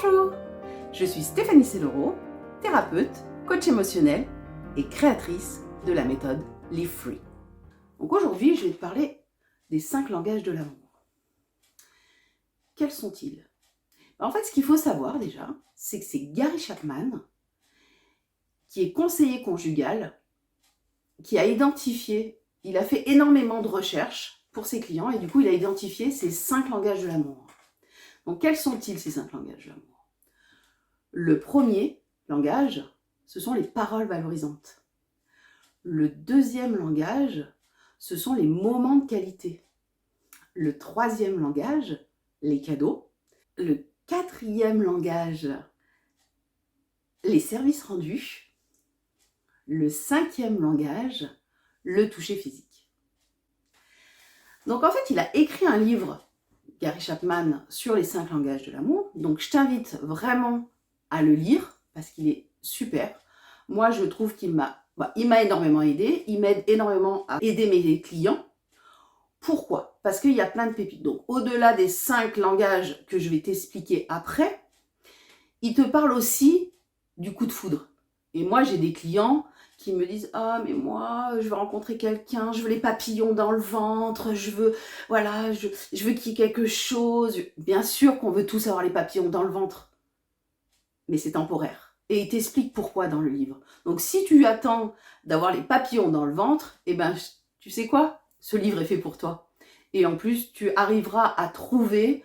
Bonjour, je suis Stéphanie Sellero, thérapeute, coach émotionnel et créatrice de la méthode Live Free. Donc aujourd'hui, je vais te parler des 5 langages de l'amour. Quels sont-ils? En fait, ce qu'il faut savoir déjà, c'est que c'est Gary Chapman, qui est conseiller conjugal, qui a identifié, il a fait énormément de recherches pour ses clients et du coup, il a identifié ces 5 langages de l'amour. Donc, quels sont-ils ces 5 langages de l'amour? Le premier langage, ce sont les paroles valorisantes. Le deuxième langage, ce sont les moments de qualité. Le troisième langage, les cadeaux. Le quatrième langage, les services rendus. Le cinquième langage, le toucher physique. Donc en fait, il a écrit un livre, Gary Chapman, sur les 5 langages de l'amour. Donc je t'invite vraiment à le lire parce qu'il est super. Moi, je trouve qu'il m'a énormément aidé. Il m'aide énormément à aider mes clients. Pourquoi? Parce qu'il y a plein de pépites. Donc, au-delà des 5 langages que je vais t'expliquer après, il te parle aussi du coup de foudre. Et moi, j'ai des clients qui me disent « Ah, mais moi, je veux rencontrer quelqu'un, je veux les papillons dans le ventre, je veux qu'il y ait quelque chose. » Bien sûr qu'on veut tous avoir les papillons dans le ventre, mais c'est temporaire. Et il t'explique pourquoi dans le livre. Donc, si tu attends d'avoir les papillons dans le ventre, eh ben, tu sais quoi? Ce livre est fait pour toi. Et en plus, tu arriveras à trouver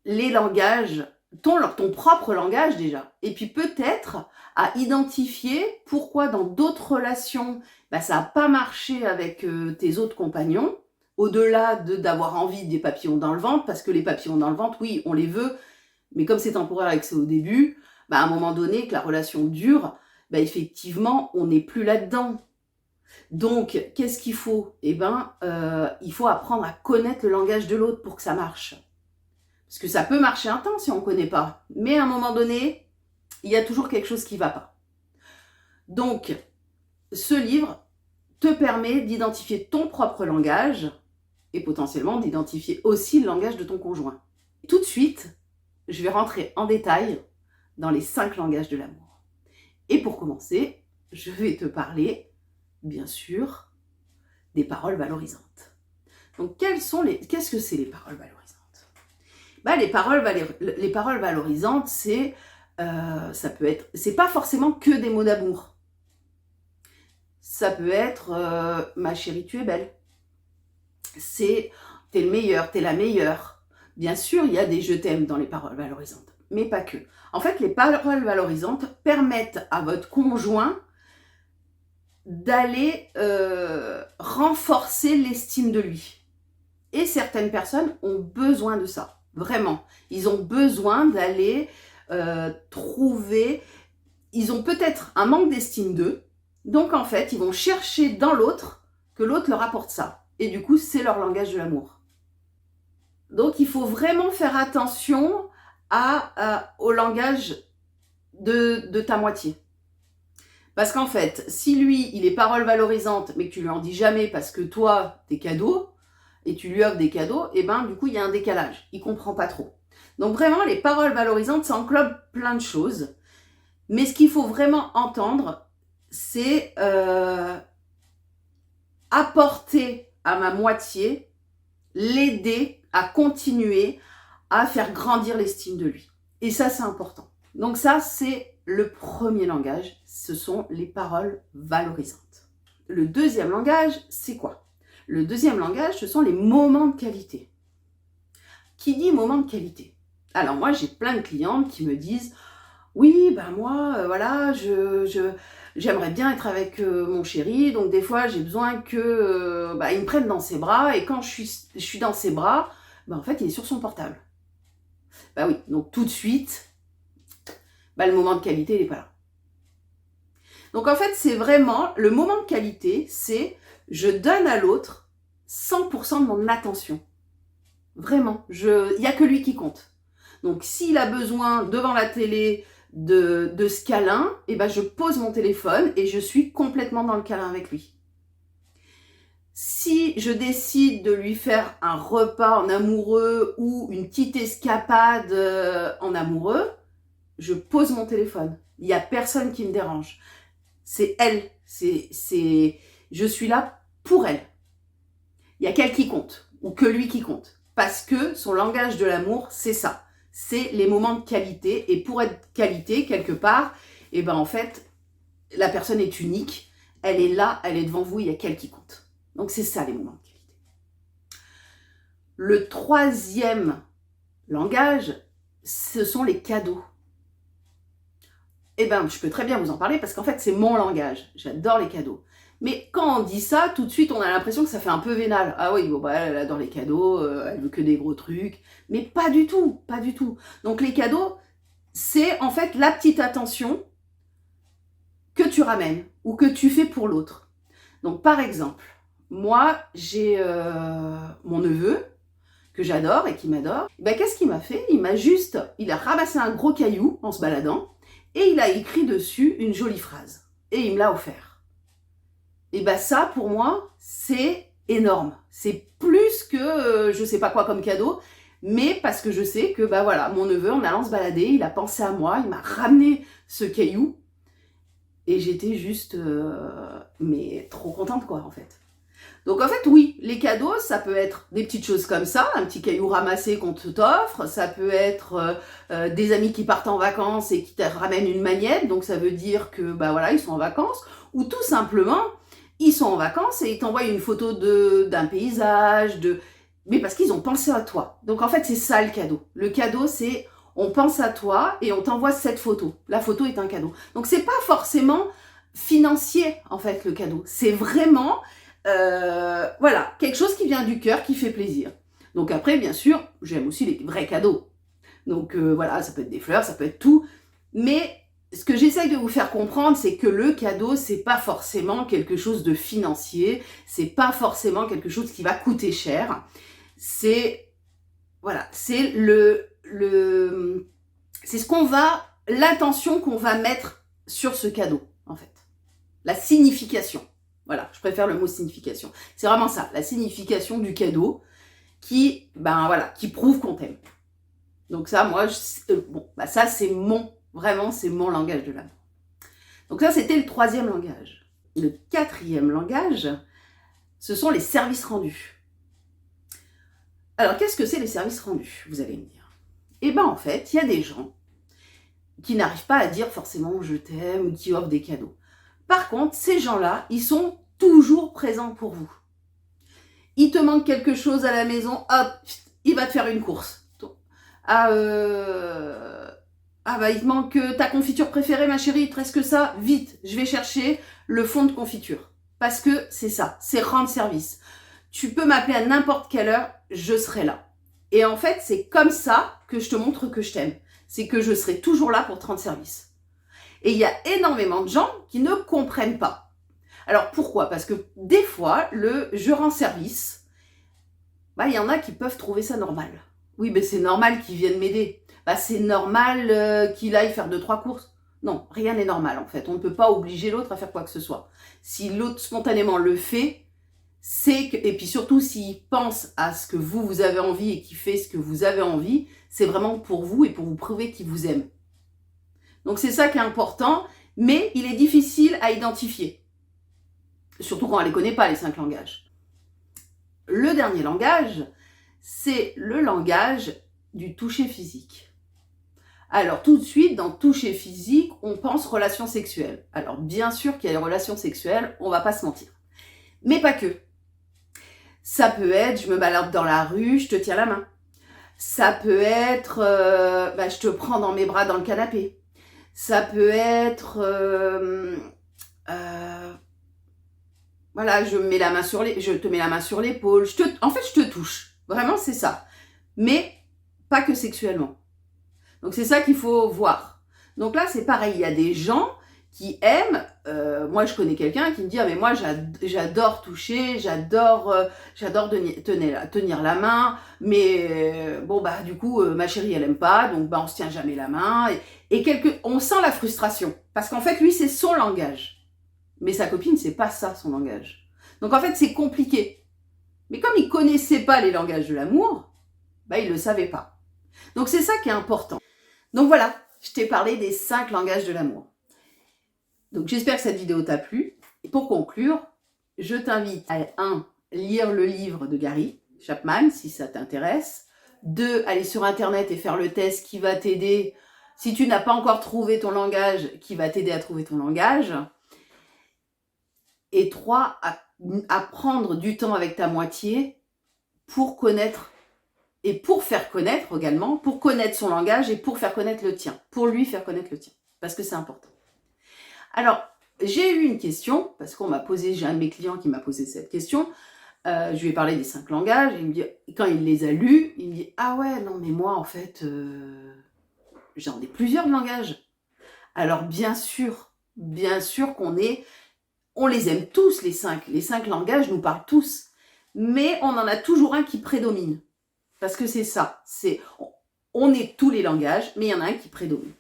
les langages, ton propre langage déjà. Et puis peut-être à identifier pourquoi dans d'autres relations, ça n'a pas marché avec tes autres compagnons, au-delà d'avoir envie des papillons dans le ventre, parce que les papillons dans le ventre, oui, on les veut, mais comme c'est temporaire et que c'est au début, à un moment donné, que la relation dure, effectivement, on n'est plus là-dedans. Donc, qu'est-ce qu'il faut? Il faut apprendre à connaître le langage de l'autre pour que ça marche. Parce que ça peut marcher un temps si on ne connaît pas. Mais à un moment donné, il y a toujours quelque chose qui ne va pas. Donc, ce livre te permet d'identifier ton propre langage et potentiellement d'identifier aussi le langage de ton conjoint. Tout de suite, je vais rentrer en détail dans les 5 langages de l'amour. Et pour commencer, je vais te parler, bien sûr, des paroles valorisantes. Donc, qu'est-ce que c'est les paroles valorisantes? Les paroles valorisantes, c'est pas forcément que des mots d'amour. Ça peut être ma chérie, tu es belle. C'est t'es le meilleur, t'es la meilleure. Bien sûr, il y a des je t'aime dans les paroles valorisantes, mais pas que. En fait, les paroles valorisantes permettent à votre conjoint d'aller renforcer l'estime de lui. Et certaines personnes ont besoin de ça, vraiment. Ils ont besoin d'aller trouver... Ils ont peut-être un manque d'estime d'eux, donc en fait, ils vont chercher dans l'autre que l'autre leur apporte ça. Et du coup, c'est leur langage de l'amour. Donc, il faut vraiment faire attention au langage de ta moitié. Parce qu'en fait, si lui, il est paroles valorisantes, mais que tu lui en dis jamais parce que toi, t'es cadeau, et tu lui offres des cadeaux, et du coup, il y a un décalage. Il comprend pas trop. Donc vraiment, les paroles valorisantes, ça englobe plein de choses. Mais ce qu'il faut vraiment entendre, c'est apporter à ma moitié, l'aider à continuer à faire grandir l'estime de lui. Et ça, c'est important. Donc ça, c'est le premier langage, ce sont les paroles valorisantes. Le deuxième langage, c'est quoi? Le deuxième langage, ce sont les moments de qualité. Qui dit moment de qualité? Alors moi, j'ai plein de clientes qui me disent « Oui, moi, j'aimerais bien être avec mon chéri, donc des fois, j'ai besoin qu'il me prenne dans ses bras, et quand je suis dans ses bras, en fait, il est sur son portable. » Oui, donc tout de suite, le moment de qualité, il n'est pas là. Donc en fait, c'est vraiment, le moment de qualité, c'est je donne à l'autre 100% de mon attention. Vraiment, il n'y a que lui qui compte. Donc s'il a besoin, devant la télé, de ce câlin, je pose mon téléphone et je suis complètement dans le câlin avec lui. Si je décide de lui faire un repas en amoureux ou une petite escapade en amoureux, je pose mon téléphone. Il n'y a personne qui me dérange. C'est elle. Je suis là pour elle. Il y a qu'elle qui compte, ou que lui qui compte. Parce que son langage de l'amour, c'est ça. C'est les moments de qualité. Et pour être qualité, quelque part, et ben en fait, la personne est unique. Elle est là, elle est devant vous, il y a qu'elle qui compte. Donc c'est ça les moments de qualité. Le troisième langage, ce sont les cadeaux. Eh ben, je peux très bien vous en parler parce qu'en fait, c'est mon langage. J'adore les cadeaux. Mais quand on dit ça, tout de suite, on a l'impression que ça fait un peu vénal. Ah oui, bon, bah, elle adore les cadeaux, elle veut que des gros trucs. Mais pas du tout, pas du tout. Donc les cadeaux, c'est en fait la petite attention que tu ramènes ou que tu fais pour l'autre. Donc par exemple, moi, j'ai mon neveu que j'adore et qui m'adore. Ben, qu'est-ce qu'il m'a fait? Il a ramassé un gros caillou en se baladant et il a écrit dessus une jolie phrase. Et il me l'a offert. Et ben ça, pour moi, c'est énorme. C'est plus que je sais pas quoi comme cadeau, mais parce que je sais que ben voilà, mon neveu, en allant se balader, il a pensé à moi, il m'a ramené ce caillou et j'étais juste mais trop contente quoi en fait. Donc en fait oui, les cadeaux ça peut être des petites choses comme ça, un petit caillou ramassé qu'on t'offre, ça peut être des amis qui partent en vacances et qui te ramènent une magnette, donc ça veut dire que bah voilà ils sont en vacances, ou tout simplement ils sont en vacances et ils t'envoient une photo d'un paysage, mais parce qu'ils ont pensé à toi. Donc en fait c'est ça le cadeau. Le cadeau c'est on pense à toi et on t'envoie cette photo. La photo est un cadeau. Donc c'est pas forcément financier en fait le cadeau. C'est vraiment voilà, quelque chose qui vient du cœur, qui fait plaisir. Donc après, bien sûr, j'aime aussi les vrais cadeaux. Donc voilà, ça peut être des fleurs, ça peut être tout. Mais ce que j'essaye de vous faire comprendre, c'est que le cadeau, c'est pas forcément quelque chose de financier, c'est pas forcément quelque chose qui va coûter cher. C'est voilà, c'est c'est l'attention qu'on va mettre sur ce cadeau, en fait. La signification. Voilà, je préfère le mot signification. C'est vraiment ça, la signification du cadeau qui, ben voilà, qui prouve qu'on t'aime. Donc ça, moi, ça c'est vraiment, c'est mon langage de l'amour. Donc ça, c'était le troisième langage. Le quatrième langage, ce sont les services rendus. Alors, qu'est-ce que c'est les services rendus, vous allez me dire? Eh ben en fait, il y a des gens qui n'arrivent pas à dire forcément je t'aime ou qui offrent des cadeaux. Par contre, ces gens-là, ils sont toujours présents pour vous. Il te manque quelque chose à la maison, hop, il va te faire une course. Ah bah il te manque ta confiture préférée ma chérie, il te reste que ça, vite, je vais chercher le fond de confiture. Parce que c'est ça, c'est rendre service. Tu peux m'appeler à n'importe quelle heure, je serai là. Et en fait, c'est comme ça que je te montre que je t'aime. C'est que je serai toujours là pour te rendre service. Et il y a énormément de gens qui ne comprennent pas. Alors pourquoi? Parce que des fois, le je rends service, bah, il y en a qui peuvent trouver ça normal. Oui, mais c'est normal qu'il vienne m'aider. Bah, c'est normal qu'il aille faire 2-3 courses. Non, rien n'est normal en fait. On ne peut pas obliger l'autre à faire quoi que ce soit. Si l'autre spontanément le fait, c'est que, et puis surtout s'il pense à ce que vous avez envie et qu'il fait ce que vous avez envie, c'est vraiment pour vous et pour vous prouver qu'il vous aime. Donc c'est ça qui est important, mais il est difficile à identifier. Surtout quand on ne les connaît pas, les 5 langages. Le dernier langage, c'est le langage du toucher physique. Alors tout de suite, dans toucher physique, on pense relations sexuelles. Alors bien sûr qu'il y a les relations sexuelles, on va pas se mentir. Mais pas que. Ça peut être, je me balade dans la rue, je te tiens la main. Ça peut être, je te prends dans mes bras dans le canapé. Ça peut être, voilà, je te mets la main sur l'épaule. En fait, je te touche. Vraiment, c'est ça. Mais pas que sexuellement. Donc, c'est ça qu'il faut voir. Donc là, c'est pareil. Il y a des gens qui aiment. Moi, je connais quelqu'un qui me dit ah mais moi j'adore toucher, j'adore tenir la main, mais bon bah du coup ma chérie elle aime pas, donc bah on se tient jamais la main on sent la frustration parce qu'en fait lui c'est son langage, mais sa copine c'est pas ça son langage. Donc en fait, c'est compliqué. Mais comme il ne connaissait pas les langages de l'amour, bah, il ne le savait pas. Donc c'est ça qui est important. Donc voilà, je t'ai parlé des 5 langages de l'amour. Donc j'espère que cette vidéo t'a plu. Et pour conclure, je t'invite à 1. Lire le livre de Gary Chapman, si ça t'intéresse. 2. Aller sur Internet et faire le test qui va t'aider, si tu n'as pas encore trouvé ton langage, qui va t'aider à trouver ton langage. Et 3. À prendre du temps avec ta moitié pour connaître et pour faire connaître également, pour connaître son langage et pour faire connaître le tien, pour lui faire connaître le tien, parce que c'est important. Alors, j'ai eu une question, parce qu'on m'a posé, j'ai un de mes clients qui m'a posé cette question, je lui ai parlé des 5 langages, et il me dit, quand il les a lus, il me dit, ah ouais, non mais moi en fait, j'en ai plusieurs de langages. Alors bien sûr on les aime tous les 5 langages nous parlent tous, mais on en a toujours un qui prédomine, parce que c'est ça, on est tous les langages, mais il y en a un qui prédomine.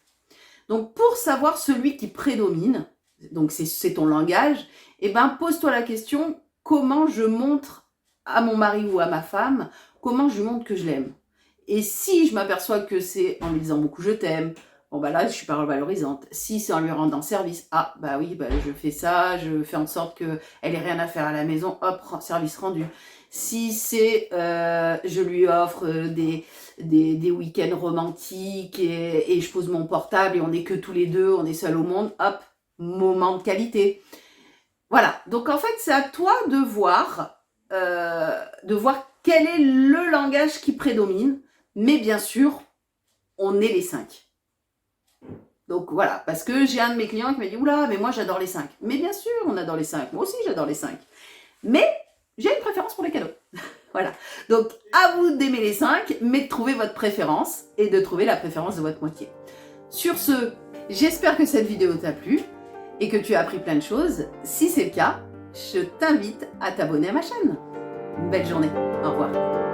Donc pour savoir celui qui prédomine, donc c'est ton langage, et ben pose-toi la question, comment je montre à mon mari ou à ma femme, comment je lui montre que je l'aime. Et si je m'aperçois que c'est en lui disant beaucoup je t'aime, bon bah là je suis pas revalorisante. Si c'est en lui rendant service, ah bah oui, bah je fais ça, je fais en sorte qu'elle ait rien à faire à la maison, hop, service rendu. Si c'est, je lui offre des week-ends romantiques et je pose mon portable et on n'est que tous les deux, on est seuls au monde, hop, moment de qualité. Voilà, donc en fait c'est à toi de voir quel est le langage qui prédomine, mais bien sûr, on est les 5. Donc voilà, parce que j'ai un de mes clients qui m'a dit « Oula, mais moi j'adore les 5 ». Mais bien sûr, on adore les 5, moi aussi j'adore les 5. Mais j'ai une préférence pour les cadeaux. Voilà, donc à vous d'aimer les 5, mais de trouver votre préférence et de trouver la préférence de votre moitié. Sur ce, j'espère que cette vidéo t'a plu et que tu as appris plein de choses. Si c'est le cas, je t'invite à t'abonner à ma chaîne. Une belle journée, au revoir.